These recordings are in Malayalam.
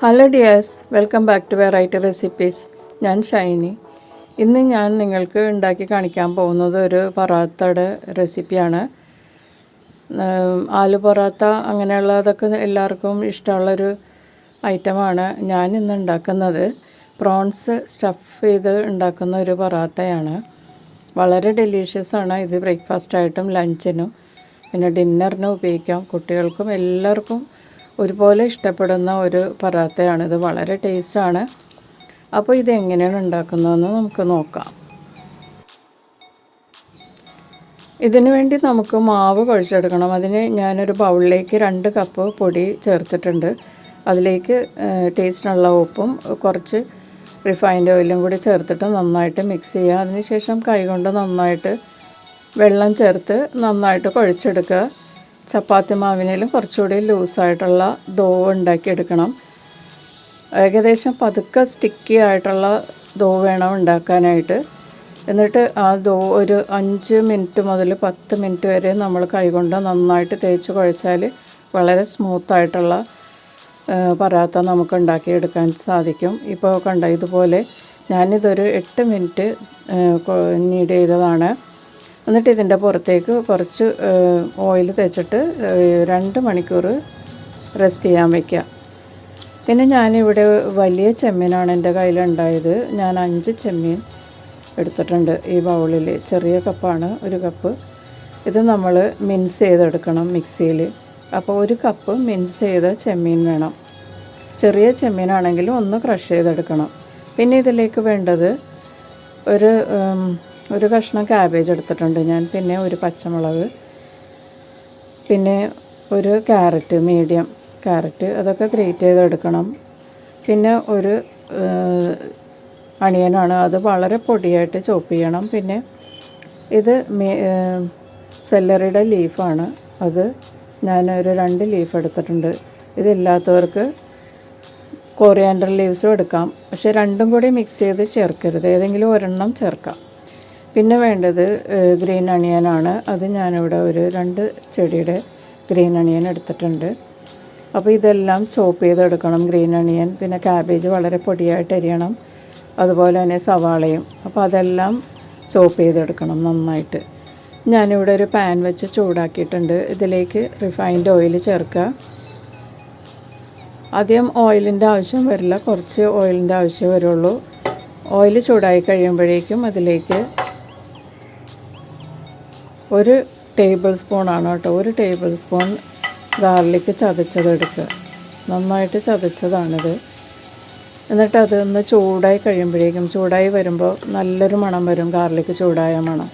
Hello dears, welcome back to variety recipes. ഞാൻ ഷൈനി. ഇന്ന് ഞാൻ നിങ്ങൾക്ക് ഉണ്ടാക്കി കാണിക്കാൻ പോകുന്നത് ഒരു പൊറാത്തയുടെ റെസിപ്പിയാണ്. ആലു പൊറാത്ത അങ്ങനെയുള്ളതൊക്കെ എല്ലാവർക്കും ഇഷ്ടമുള്ളൊരു ഐറ്റമാണ്. ഞാൻ ഇന്ന് ഉണ്ടാക്കുന്നത് പ്രോൺസ് സ്റ്റഫ് ചെയ്ത് ഉണ്ടാക്കുന്ന ഒരു പൊറാത്തയാണ്. വളരെ ഡെലീഷ്യസാണ്. ഇത് ബ്രേക്ക്ഫാസ്റ്റായിട്ടും ലഞ്ചിനും പിന്നെ ഡിന്നറിനും ഉപയോഗിക്കാം. കുട്ടികൾക്കും എല്ലാവർക്കും ഒരുപോലെ ഇഷ്ടപ്പെടുന്ന ഒരു പറാത്തയാണ്. ഇത് വളരെ ടേസ്റ്റാണ്. അപ്പോൾ ഇതെങ്ങനെയാണ് ഉണ്ടാക്കുന്നതെന്ന് നമുക്ക് നോക്കാം. ഇതിനു വേണ്ടി നമുക്ക് മാവ് കുഴച്ചെടുക്കണം. അതിന് ഞാനൊരു ബൗളിലേക്ക് 2 കപ്പ് പൊടി ചേർത്തിട്ടുണ്ട്. അതിലേക്ക് ടേസ്റ്റിനുള്ള ഉപ്പും കുറച്ച് റിഫൈൻഡ് ഓയിലും കൂടി ചേർത്തിട്ട് നന്നായിട്ട് മിക്സ് ചെയ്യുക. അതിനുശേഷം കൈകൊണ്ട് നന്നായിട്ട് വെള്ളം ചേർത്ത് നന്നായിട്ട് കുഴച്ചെടുക്കുക. ചപ്പാത്തി മാവിനേലും കുറച്ചുകൂടി ലൂസായിട്ടുള്ള ഡോ ഉണ്ടാക്കിയെടുക്കണം. ഏകദേശം പതുക്കെ സ്റ്റിക്കി ആയിട്ടുള്ള ഡോ വേണം ഉണ്ടാക്കാനായിട്ട്. എന്നിട്ട് ആ ഡോ ഒരു 5 മിനിറ്റ് മുതൽ 10 മിനിറ്റ് വരെ നമ്മൾ കൈകൊണ്ട് നന്നായിട്ട് തേച്ച് കുഴച്ചാൽ വളരെ സ്മൂത്തായിട്ടുള്ള പറാത്ത നമുക്ക് ഉണ്ടാക്കിയെടുക്കാൻ സാധിക്കും. ഇപ്പോൾ കണ്ട ഇതുപോലെ ഞാനിതൊരു 8 മിനിറ്റ് നീഡ് ചെയ്തതാണ്. എന്നിട്ട് ഇതിൻ്റെ പുറത്തേക്ക് കുറച്ച് ഓയിൽ തേച്ചിട്ട് 2 മണിക്കൂർ റെസ്റ്റ് ചെയ്യാൻ വയ്ക്കുക. പിന്നെ ഞാനിവിടെ വലിയ ചെമ്മീനാണ് എൻ്റെ കയ്യിലുണ്ടായത്. ഞാൻ 5 ചെമ്മീൻ എടുത്തിട്ടുണ്ട്. ഈ ബൗളിൽ ചെറിയ കപ്പാണ് 1 കപ്പ്. ഇത് നമ്മൾ മിൻസ് ചെയ്തെടുക്കണം മിക്സിയിൽ. അപ്പോൾ 1 കപ്പ് മിൻസ് ചെയ്ത ചെമ്മീൻ വേണം. ചെറിയ ചെമ്മീനാണെങ്കിൽ ഒന്ന് ക്രഷ് ചെയ്തെടുക്കണം. പിന്നെ ഇതിലേക്ക് വേണ്ടത് ഒരു കഷ്ണം ക്യാബേജ് എടുത്തിട്ടുണ്ട് ഞാൻ. പിന്നെ ഒരു പച്ചമുളക്, പിന്നെ ഒരു ക്യാരറ്റ്, മീഡിയം ക്യാരറ്റ്, അതൊക്കെ ഗ്രേറ്റ് ചെയ്തെടുക്കണം. പിന്നെ ഒരു അണിയനാണ്, അത് വളരെ പൊടിയായിട്ട് ചോപ്പ് ചെയ്യണം. പിന്നെ ഇത് സെല്ലറിയുടെ ലീഫാണ്, അത് ഞാനൊരു 2 ലീഫ് എടുത്തിട്ടുണ്ട്. ഇതില്ലാത്തവർക്ക് കൊറിയാൻഡർ ലീവ്സും എടുക്കാം. പക്ഷേ രണ്ടും കൂടി മിക്സ് ചെയ്ത് ചേർക്കരുത്, ഏതെങ്കിലും ഒരെണ്ണം ചേർക്കാം. പിന്നെ വേണ്ടത് ഗ്രീൻ അണിയനാണ്. അത് ഞാനിവിടെ ഒരു 2 ചെടിയുടെ ഗ്രീൻ അണിയൻ എടുത്തിട്ടുണ്ട്. അപ്പോൾ ഇതെല്ലാം ചോപ്പ് ചെയ്തെടുക്കണം. ഗ്രീൻ അണിയൻ, പിന്നെ ക്യാബേജ് വളരെ പൊടിയായിട്ട് അരിയണം, അതുപോലെ തന്നെ സവാളയും. അപ്പോൾ അതെല്ലാം ചോപ്പ് ചെയ്തെടുക്കണം നന്നായിട്ട്. ഞാനിവിടെ ഒരു പാൻ വെച്ച് ചൂടാക്കിയിട്ടുണ്ട്. ഇതിലേക്ക് റിഫൈൻഡ് ഓയിൽ ചേർക്കുക. അധികം ഓയിലിൻ്റെ ആവശ്യം വരില്ല, കുറച്ച് ഓയിലിൻ്റെ ആവശ്യം വരുള്ളൂ. ഓയിൽ ചൂടായി കഴിയുമ്പോഴേക്കും അതിലേക്ക് 1 ടേബിൾ സ്പൂണാണ് കേട്ടോ, 1 ടേബിൾ സ്പൂൺ ഗാർലിക്ക് ചതച്ചതെടുക്കുക. നന്നായിട്ട് ചതച്ചതാണിത്. എന്നിട്ട് അതൊന്ന് ചൂടായി കഴിയുമ്പോഴേക്കും, ചൂടായി വരുമ്പോൾ നല്ലൊരു മണം വരും, ഗാർലിക്ക് ചൂടായ മണം.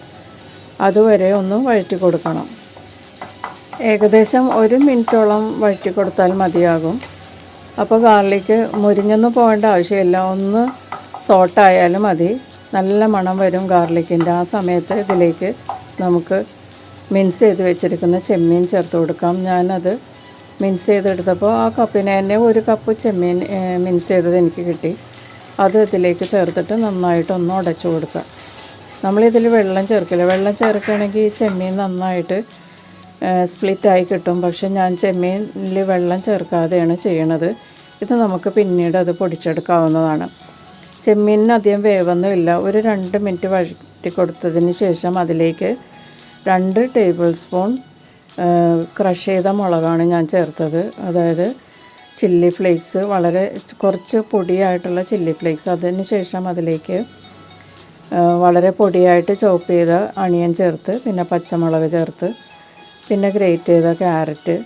അതുവരെ ഒന്ന് വഴറ്റി കൊടുക്കണം. ഏകദേശം 1 മിനിറ്റോളം വഴറ്റി കൊടുത്താൽ മതിയാകും. അപ്പോൾ ഗാർലിക്ക് മുരിഞ്ഞൊന്നും പോകേണ്ട ആവശ്യമില്ല, ഒന്ന് സോട്ടായാലും മതി. നല്ല മണം വരും ഗാർലിക്കിൻ്റെ. ആ സമയത്ത് ഇതിലേക്ക് നമുക്ക് മിൻസ് ചെയ്ത് വെച്ചിരിക്കുന്ന ചെമ്മീൻ ചേർത്ത് കൊടുക്കാം. ഞാനത് മിൻസ് ചെയ്തെടുത്തപ്പോൾ ആ കപ്പിന് തന്നെ 1 കപ്പ് ചെമ്മീൻ മിൻസ് ചെയ്തത് എനിക്ക് കിട്ടി. അത് ഇതിലേക്ക് ചേർത്തിട്ട് നന്നായിട്ടൊന്ന് ഉടച്ചു കൊടുക്കുക. നമ്മളിതിൽ വെള്ളം ചേർക്കില്ല. വെള്ളം ചേർക്കുകയാണെങ്കിൽ ഈ ചെമ്മീൻ നന്നായിട്ട് സ്പ്ലിറ്റായി കിട്ടും. പക്ഷെ ഞാൻ ചെമ്മീനിൽ വെള്ളം ചേർക്കാതെയാണ് ചെയ്യണത്. ഇത് നമുക്ക് പിന്നീട് അത് പൊടിച്ചെടുക്കാവുന്നതാണ്. ചെമ്മീനിന് അധികം വേവൊന്നുമില്ല. ഒരു 2 മിനിറ്റ് വഴറ്റി കൊടുത്തതിന് ശേഷം അതിലേക്ക് 2 ടേബിൾ സ്പൂൺ ക്രഷ് ചെയ്ത മുളകാണ് ഞാൻ ചേർത്തത്. അതായത് ചില്ലി ഫ്ലേക്സ്, വളരെ കുറച്ച് പൊടിയായിട്ടുള്ള ചില്ലി ഫ്ലേക്സ്. അതിന് ശേഷം അതിലേക്ക് വളരെ പൊടിയായിട്ട് ചോപ്പ് ചെയ്ത അണിയൻ ചേർത്ത്, പിന്നെ പച്ചമുളക് ചേർത്ത്, പിന്നെ ഗ്രേറ്റ് ചെയ്ത ക്യാരറ്റ്,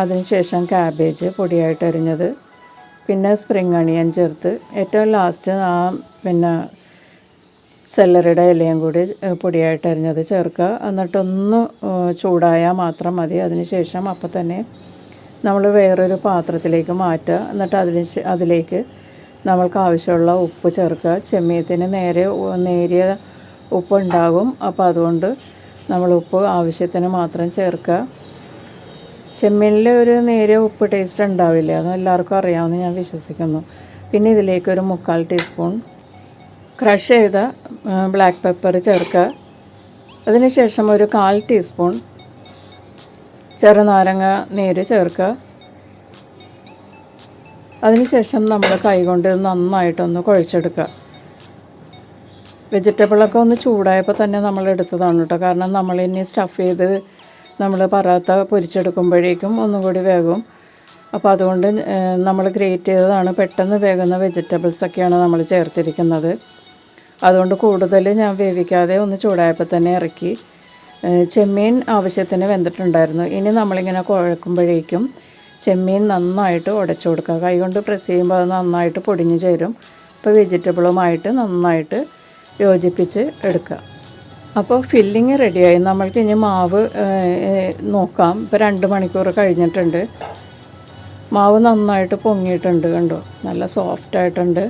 അതിനുശേഷം ക്യാബേജ് പൊടിയായിട്ട് അരിഞ്ഞത്, പിന്നെ സ്പ്രിങ് അണിയൻ ചേർത്ത്, ഏറ്റവും ലാസ്റ്റ് പിന്നെ സെല്ലറിയുടെ ഇലയും കൂടി പൊടിയായിട്ട് അരിഞ്ഞത് ചേർക്കുക. എന്നിട്ടൊന്ന് ചൂടായാൽ മാത്രം മതി. അതിനുശേഷം അപ്പം തന്നെ നമ്മൾ വേറൊരു പാത്രത്തിലേക്ക് മാറ്റുക. എന്നിട്ട് അതിലേക്ക് നമ്മൾക്ക് ആവശ്യമുള്ള ഉപ്പ് ചേർക്കുക. ചെമ്മീനത്തിന് നേരിയ ഉപ്പ് ഉണ്ടാകും. അപ്പോൾ അതുകൊണ്ട് നമ്മൾ ഉപ്പ് ആവശ്യത്തിന് മാത്രം ചേർക്കുക. ചെമ്മീനിൽ ഒരു നേരിയ ഉപ്പ് ടേസ്റ്റ് ഉണ്ടാവില്ല, അത് എല്ലാവർക്കും അറിയാമെന്ന് ഞാൻ വിശ്വസിക്കുന്നു. പിന്നെ ഇതിലേക്കൊരു 3/4 ടീസ്പൂൺ ക്രഷ് ചെയ്ത ബ്ലാക്ക് പെപ്പർ ചേർക്കുക. അതിനുശേഷം ഒരു 1/4 ടീസ്പൂൺ ചെറുനാരങ്ങ നീര് ചേർക്കുക. അതിനുശേഷം നമ്മൾ കൈകൊണ്ട് നന്നായിട്ടൊന്ന് കുഴച്ചെടുക്കുക. വെജിറ്റബിളൊക്കെ ഒന്ന് ചൂടായപ്പോൾ തന്നെ നമ്മൾ എടുത്തതാണ് കേട്ടോ. കാരണം നമ്മളിനി സ്റ്റഫ് ചെയ്ത് നമ്മൾ പറാത്ത പൊരിച്ചെടുക്കുമ്പോഴേക്കും ഒന്നും കൂടി വേകും. അപ്പോൾ അതുകൊണ്ട് നമ്മൾ ഗ്രേറ്റ് ചെയ്തതാണ്. പെട്ടെന്ന് വേകുന്ന വെജിറ്റബിൾസൊക്കെയാണ് നമ്മൾ ചേർത്തിരിക്കുന്നത്. അതുകൊണ്ട് കൂടുതൽ ഞാൻ വേവിക്കാതെ ഒന്ന് ചൂടായപ്പോൾ തന്നെ ഇറക്കി. ചെമ്മീൻ ആവശ്യത്തിന് വെന്തിട്ടുണ്ടായിരുന്നു. ഇനി നമ്മളിങ്ങനെ കുഴക്കുമ്പോഴേക്കും ചെമ്മീൻ നന്നായിട്ട് ഉടച്ചു കൊടുക്കുക. കൈകൊണ്ട് പ്രസ് ചെയ്യുമ്പോൾ അത് നന്നായിട്ട് പൊടിഞ്ഞു ചേരും. അപ്പോൾ വെജിറ്റബിളുമായിട്ട് നന്നായിട്ട് യോജിപ്പിച്ച് എടുക്കുക. അപ്പോൾ ഫില്ലിങ് റെഡിയായി. നമ്മൾക്ക് ഇനി മാവ് നോക്കാം. ഇപ്പോൾ 2 മണിക്കൂർ കഴിഞ്ഞിട്ടുണ്ട്. മാവ് നന്നായിട്ട് പൊങ്ങിയിട്ടുണ്ട്. കണ്ടോ, നല്ല സോഫ്റ്റായിട്ടുണ്ട്.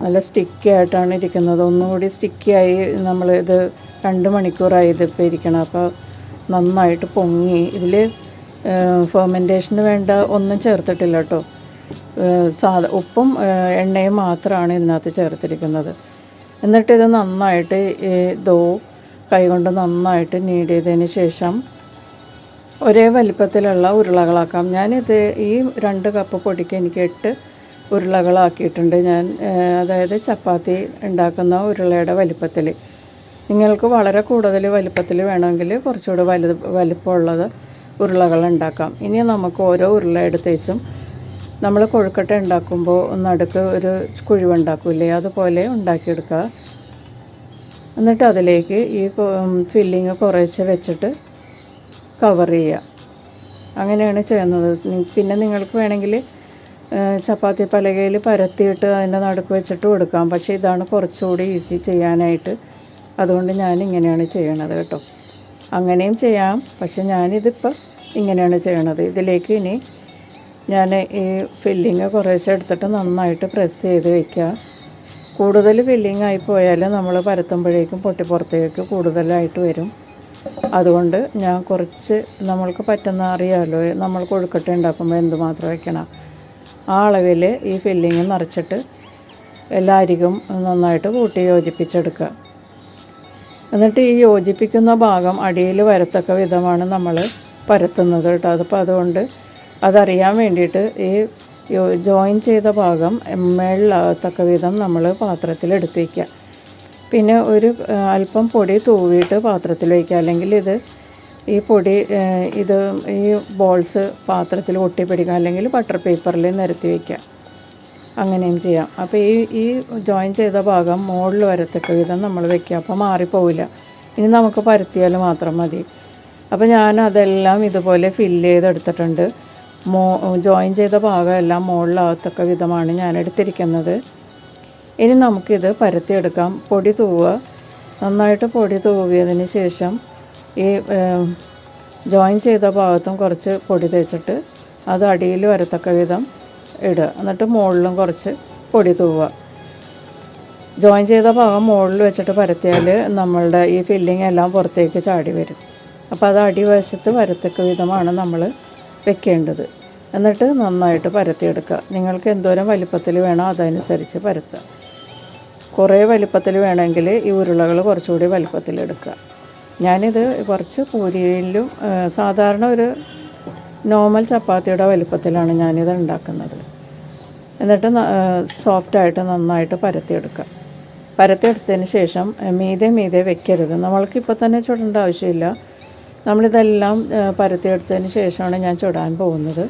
നല്ല സ്റ്റിക്കി ആയിട്ടാണ് ഇരിക്കുന്നത്. ഒന്നുകൂടി സ്റ്റിക്കിയായി. നമ്മളിത് 2 മണിക്കൂറായി ഇതിപ്പോൾ ഇരിക്കണം. അപ്പോൾ നന്നായിട്ട് പൊങ്ങി. ഇതിൽ ഫെർമെൻറ്റേഷന് വേണ്ട ഒന്നും ചേർത്തിട്ടില്ല കേട്ടോ. ഉപ്പും എണ്ണയും മാത്രമാണ് ഇതിനകത്ത് ചേർത്തിരിക്കുന്നത്. എന്നിട്ടിത് നന്നായിട്ട് കൈകൊണ്ട് നന്നായിട്ട് നീഡ് ചെയ്തതിന് ശേഷം ഒരേ വലിപ്പത്തിലുള്ള ഉരുളകളാക്കാം. ഞാനിത് ഈ 2 കപ്പ് പൊടിക്ക് എനിക്ക് 8 ഉരുളകളാക്കിയിട്ടുണ്ട് ഞാൻ. അതായത് ചപ്പാത്തി ഉണ്ടാക്കുന്ന ഉരുളയുടെ വലിപ്പത്തിൽ. നിങ്ങൾക്ക് വളരെ കൂടുതൽ വലിപ്പത്തിൽ വേണമെങ്കിൽ കുറച്ചുകൂടി വലിപ്പമുള്ളത് ഉരുളകൾ ഉണ്ടാക്കാം. ഇനി നമുക്ക് ഓരോ ഉരുള എടുത്തേച്ചും നമ്മൾ കൊഴുക്കട്ട ഉണ്ടാക്കുമ്പോൾ നടുക്ക് ഒരു കുഴിവുണ്ടാക്കില്ലേ, അതുപോലെ ഉണ്ടാക്കിയെടുക്കുക. എന്നിട്ട് അതിലേക്ക് ഈ ഫില്ലിങ് കുറേശ്ശെ വെച്ചിട്ട് കവർ ചെയ്യുക. അങ്ങനെയാണ് ചെയ്യുന്നത്. പിന്നെ നിങ്ങൾക്ക് വേണമെങ്കിൽ ചപ്പാത്തി പലകയിൽ പരത്തിയിട്ട് അതിൻ്റെ നടുക്ക് വെച്ചിട്ട് കൊടുക്കാം. പക്ഷേ ഇതാണ് കുറച്ചുകൂടി ഈസി ചെയ്യാനായിട്ട്. അതുകൊണ്ട് ഞാൻ ഇങ്ങനെയാണ് ചെയ്യണത് കേട്ടോ. അങ്ങനെയും ചെയ്യാം, പക്ഷെ ഞാനിതിപ്പോൾ ഇങ്ങനെയാണ് ചെയ്യണത്. ഇതിലേക്ക് ഇനി ഞാൻ ഈ ഫില്ലിങ് കുറേശ്ശെ എടുത്തിട്ട് നന്നായിട്ട് പ്രസ് ചെയ്ത് വയ്ക്കുക. കൂടുതൽ ഫില്ലിങ് ആയി പോയാൽ നമ്മൾ പരത്തുമ്പോഴേക്കും പൊട്ടിപ്പുറത്തേക്ക് കൂടുതലായിട്ട് വരും. അതുകൊണ്ട് ഞാൻ കുറച്ച്, നമ്മൾക്ക് പറ്റുന്ന അറിയാമല്ലോ, നമ്മൾ കൊഴുക്കട്ട ഉണ്ടാക്കുമ്പോൾ എന്തുമാത്രം വയ്ക്കണം, ആ അളവിൽ ഈ ഫില്ലിങ് നിറച്ചിട്ട് എല്ലാ അരികും നന്നായിട്ട് കൂട്ടി യോജിപ്പിച്ചെടുക്കുക. എന്നിട്ട് ഈ യോജിപ്പിക്കുന്ന ഭാഗം അടിയിൽ വരത്തക്ക വിധമാണ് നമ്മൾ പരത്തുന്നത് കേട്ടോ. അതിപ്പോൾ അതുകൊണ്ട് അതറിയാൻ വേണ്ടിയിട്ട് ഈ ജോയിൻ ചെയ്ത ഭാഗം മേളിലാകത്തക്ക വിധം നമ്മൾ പാത്രത്തിൽ എടുത്ത് വയ്ക്കുക. പിന്നെ ഒരു അല്പം പൊടി തൂവിയിട്ട് പാത്രത്തിൽ വയ്ക്കുക. അല്ലെങ്കിൽ ഈ പൊടി ഈ ബോൾസ് പാത്രത്തിൽ ഒട്ടിപ്പിടിക്കുക. അല്ലെങ്കിൽ ബട്ടർ പേപ്പറിൽ നിരത്തി വയ്ക്കുക. അങ്ങനെയും ചെയ്യാം. അപ്പോൾ ഈ ജോയിൻ ചെയ്ത ഭാഗം മുകളിൽ വരത്തക്ക വിധം നമ്മൾ വയ്ക്കുക. അപ്പോൾ മാറിപ്പോവില്ല. ഇനി നമുക്ക് പരത്തിയാൽ മാത്രം മതി. അപ്പോൾ ഞാൻ അതെല്ലാം ഇതുപോലെ ഫില്ല് ചെയ്തെടുത്തിട്ടുണ്ട്. ജോയിൻ ചെയ്ത ഭാഗം എല്ലാം മുകളിലാകത്തക്ക വിധമാണ് ഞാൻ എടുത്തിരിക്കുന്നത്. ഇനി നമുക്കിത് പരത്തിയെടുക്കാം. പൊടി തൂവുക. നന്നായിട്ട് പൊടി തൂവിയതിന് ശേഷം ഈ ജോയിൻ ചെയ്ത ഭാഗത്തും കുറച്ച് പൊടി തേച്ചിട്ട് അത് അടിയിൽ വരത്തക്ക വിധം ഇടുക. എന്നിട്ട് മുകളിലും കുറച്ച് പൊടി തൂവുക. ജോയിൻ ചെയ്ത ഭാഗം മുകളിൽ വെച്ചിട്ട് പരത്തിയാൽ നമ്മളുടെ ഈ ഫില്ലിങ് എല്ലാം പുറത്തേക്ക് ചാടി വരും. അപ്പോൾ അത് അടിവശത്ത് വരത്തക്ക വിധമാണ് നമ്മൾ വെക്കേണ്ടത്. എന്നിട്ട് നന്നായിട്ട് പരത്തിയെടുക്കുക. നിങ്ങൾക്ക് എന്തോരം വലിപ്പത്തിൽ വേണോ അതനുസരിച്ച് പരത്തുക. കുറേ വലിപ്പത്തിൽ വേണമെങ്കിൽ ഈ ഉരുളകൾ കുറച്ചുകൂടി വലിപ്പത്തിലെടുക്കുക. ഞാനിത് കുറച്ച് പൂരിയിലും സാധാരണ ഒരു നോർമൽ ചപ്പാത്തിയുടെ വലിപ്പത്തിലാണ് ഞാനിത് ഉണ്ടാക്കുന്നത്. എന്നിട്ട് സോഫ്റ്റായിട്ട് നന്നായിട്ട് പരത്തിയെടുക്കുക. പരത്തിയെടുത്തതിന് ശേഷം മീതെ വെക്കരുത്. നമ്മൾക്കിപ്പോൾ തന്നെ ചുടേണ്ട ആവശ്യമില്ല. നമ്മളിതെല്ലാം പരത്തിയെടുത്തതിന് ശേഷമാണ് ഞാൻ ചുടാൻ പോകുന്നത്.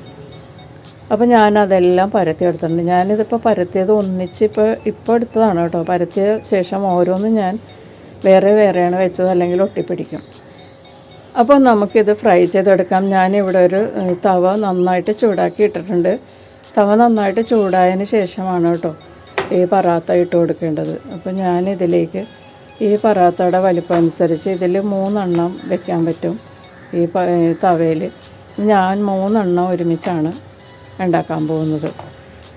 അപ്പോൾ ഞാനതെല്ലാം പരത്തിയെടുത്തിട്ടുണ്ട്. ഞാനിതിപ്പോൾ പരത്തിയത് ഒന്നിച്ച് ഇപ്പോൾ എടുത്തതാണ് കേട്ടോ. പരത്തിയ ശേഷം ഓരോന്നും ഞാൻ വേറെയാണ് വെച്ചത്, അല്ലെങ്കിൽ ഒട്ടിപ്പിടിക്കും. അപ്പോൾ നമുക്കിത് ഫ്രൈ ചെയ്തെടുക്കാം. ഞാനിവിടെ ഒരു തവ നന്നായിട്ട് ചൂടാക്കി ഇട്ടിട്ടുണ്ട്. തവ നന്നായിട്ട് ചൂടായതിന് ശേഷമാണ് കേട്ടോ ഈ പറാത്ത ഇട്ട് കൊടുക്കേണ്ടത്. അപ്പോൾ ഞാനിതിലേക്ക് ഈ പറാത്തയുടെ വലിപ്പം അനുസരിച്ച് ഇതിൽ 3 എണ്ണം വെക്കാൻ പറ്റും. ഈ തവയിൽ ഞാൻ 3 എണ്ണം ഒരുമിച്ചാണ് ഉണ്ടാക്കാൻ പോകുന്നത്.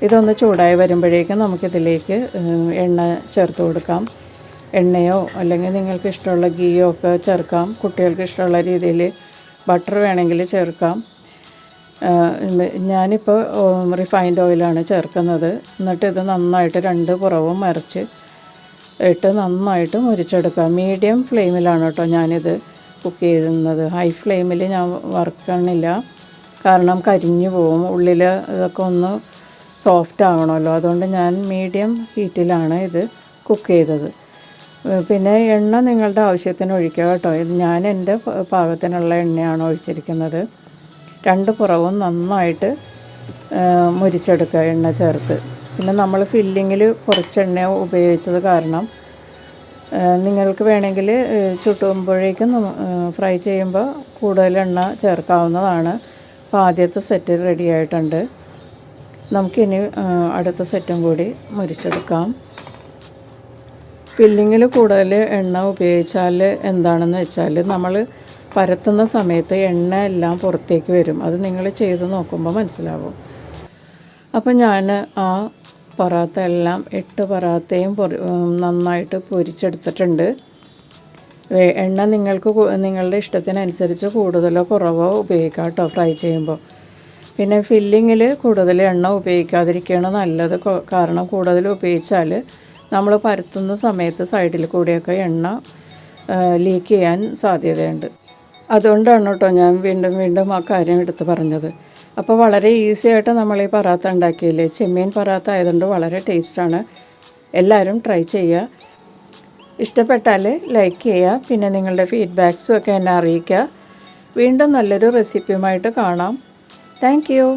ഇതൊന്ന് ചൂടായി വരുമ്പോഴേക്കും നമുക്കിതിലേക്ക് എണ്ണ ചേർത്ത് കൊടുക്കാം. എണ്ണയോ അല്ലെങ്കിൽ നിങ്ങൾക്ക് ഇഷ്ടമുള്ള ഗീയോ ഒക്കെ ചേർക്കാം. കുട്ടികൾക്ക് ഇഷ്ടമുള്ള രീതിയിൽ ബട്ടർ വേണമെങ്കിൽ ചേർക്കാം. ഞാനിപ്പോൾ റിഫൈൻഡ് ഓയിലാണ് ചേർക്കുന്നത്. എന്നിട്ട് ഇത് നന്നായിട്ട് 2 പുറവും മറിച്ച് ഇട്ട് നന്നായിട്ട് മുരിച്ചെടുക്കുക. മീഡിയം ഫ്ലെയിമിലാണ് കേട്ടോ ഞാനിത് കുക്ക് ചെയ്യുന്നത്. ഹൈ ഫ്ലെയിമിൽ ഞാൻ വറുക്കണില്ല, കാരണം കരിഞ്ഞു പോവും. ഉള്ളിൽ ഇതൊക്കെ ഒന്ന് സോഫ്റ്റ് ആകണമല്ലോ. അതുകൊണ്ട് ഞാൻ മീഡിയം ഹീറ്റിലാണ് ഇത് കുക്ക് ചെയ്തത്. പിന്നെ എണ്ണ നിങ്ങളുടെ ആവശ്യത്തിന് ഒഴിക്കുക കേട്ടോ. ഇത് ഞാൻ എൻ്റെ പാകത്തിനുള്ള എണ്ണയാണ് ഒഴിച്ചിരിക്കുന്നത്. 2 പുറവും നന്നായിട്ട് മുരിച്ചെടുക്കുക എണ്ണ ചേർത്ത്. പിന്നെ നമ്മൾ ഫില്ലിങ്ങിൽ കുറച്ച് എണ്ണ ഉപയോഗിച്ചത് കാരണം നിങ്ങൾക്ക് വേണമെങ്കിൽ ചുട്ടുമ്പോഴേക്കും ഫ്രൈ ചെയ്യുമ്പോൾ കൂടുതൽ എണ്ണ ചേർക്കാവുന്നതാണ്. അപ്പോൾ ആദ്യത്തെ സെറ്റ് റെഡി ആയിട്ടുണ്ട്. നമുക്കിനി അടുത്ത സെറ്റും കൂടി മുരിച്ചെടുക്കാം. ഫില്ലിങ്ങിൽ കൂടുതൽ എണ്ണ ഉപയോഗിച്ചാൽ എന്താണെന്ന് വെച്ചാൽ നമ്മൾ പരത്തുന്ന സമയത്ത് എണ്ണ എല്ലാം പുറത്തേക്ക് വരും. അത് നിങ്ങൾ ചെയ്ത് നോക്കുമ്പോൾ മനസ്സിലാവും. അപ്പോൾ ഞാൻ ആ പറാത്ത എല്ലാം 8 പറാത്തയും നന്നായിട്ട് പൊരിച്ചെടുത്തിട്ടുണ്ട്. എണ്ണ നിങ്ങൾക്ക് നിങ്ങളുടെ ഇഷ്ടത്തിനനുസരിച്ച് കൂടുതലോ കുറവോ ഉപയോഗിക്കാം കേട്ടോ ഫ്രൈ ചെയ്യുമ്പോൾ. പിന്നെ ഫില്ലിങ്ങിൽ കൂടുതൽ എണ്ണ ഉപയോഗിക്കാതിരിക്കുകയാണ് നല്ലത്. കാരണം കൂടുതൽ ഉപയോഗിച്ചാൽ നമ്മൾ പരത്തുന്ന സമയത്ത് സൈഡിൽ കൂടിയൊക്കെ എണ്ണ ലീക്ക് ചെയ്യാൻ സാധ്യതയുണ്ട്. അതുകൊണ്ടാണ് കേട്ടോ ഞാൻ വീണ്ടും ആ കാര്യം എടുത്ത് പറഞ്ഞത്. അപ്പോൾ വളരെ ഈസി ആയിട്ട് നമ്മൾ ഈ പറാത്ത ഉണ്ടാക്കിയില്ലേ. ചെമ്മീൻ പറാത്ത ആയതുകൊണ്ട് വളരെ ടേസ്റ്റാണ്. എല്ലാവരും ട്രൈ ചെയ്യുക. ഇഷ്ടപ്പെട്ടാൽ ലൈക്ക് ചെയ്യുക. പിന്നെ നിങ്ങളുടെ ഫീഡ്ബാക്സും ഒക്കെ എന്നെ അറിയിക്കുക. വീണ്ടും നല്ലൊരു റെസിപ്പിയുമായിട്ട് കാണാം. Thank you.